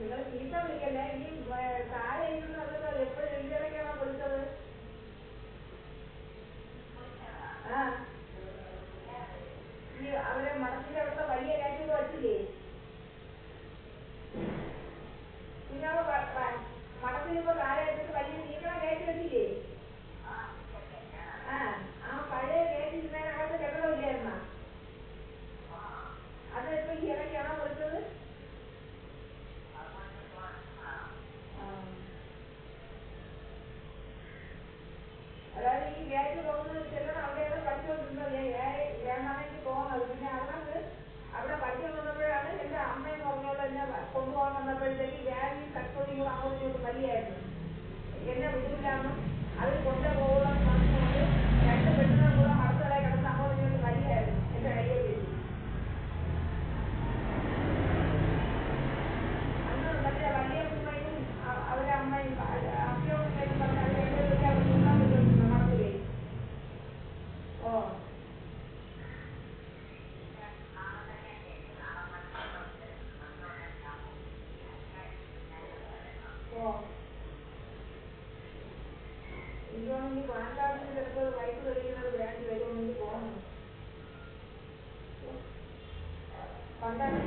നിങ്ങൾ ചീത്ത വിളിക്കല്ലേ. ഈ താഴെ ഇരുന്നത് എപ്പോഴും എഴുതിയിടയ്ക്കാണോ വിളിച്ചത്? ആ ഈ അവരെ മഠത്തിന്റെ അവിടുത്തെ വലിയ കയറ്റൂടെ വച്ചില്ലേ? കുഞ്ഞാവ് മഠത്തിൽ ഇപ്പൊ താഴെ വെച്ചിട്ട് വലിയ നീക്കണ കയറ്റി വെച്ചില്ലേ? ആ പഴയ കയറ്റിരുന്നതിനകത്ത് കെട്ടിടമില്ലായിരുന്ന അത് ഇപ്പൊ ഈ ഇടയ്ക്കാണോ വിളിച്ചത്? അതായത് ഈ ഗേറ്റ് തുറന്ന് ചെല്ലണം അവിടെയാണ് പഠിച്ചുകൊണ്ടിരുന്നത്. വേണമെന്ന് എനിക്ക് തോന്നുന്നത്. പിന്നെ അവിടെ പഠിക്കാൻ വന്നപ്പോഴാണ് എന്റെ അമ്മയെന്ന് പറഞ്ഞോളൂ എന്നെ കൊണ്ടുപോകാൻ വന്നപ്പോഴത്തേക്ക് വ്യാധിയും ശക്തിയും കൂടെ അങ്ങോട്ടും ഇങ്ങോട്ടും വലിയായിരുന്നു. എന്നെ വിടില്ലാന്നും അവർ കൊണ്ടുപോകുമെന്ന് പറഞ്ഞുകൊണ്ട് 2 പെണ്ണുങ്ങളും കൂടെ മടത്തടെ കിടന്ന് അങ്ങോട്ടും ഇങ്ങോട്ടും വലിയായിരുന്നു എന്റെ കയ്യെ പിടിച്ച്. അന്ന് മറ്റേ വലിയ ഉമ്മയും അവരെ അമ്മയും അപ്പിയോമ്മയും പറഞ്ഞ അവർ രണ്ടുപേരും അവിടെ നിൽക്കാൻ പറ്റുമായിരുന്നു മടത്തിലേ. ഓ എനിക്ക് തോന്നുന്നു പാലക്കാട്ടിൽ ചിലപ്പോൾ വൈകിട്ട് തെളിയുന്നത് വേണ്ടി വരുമെന്ന് എനിക്ക് തോന്നുന്നു. പണ്ടാണ്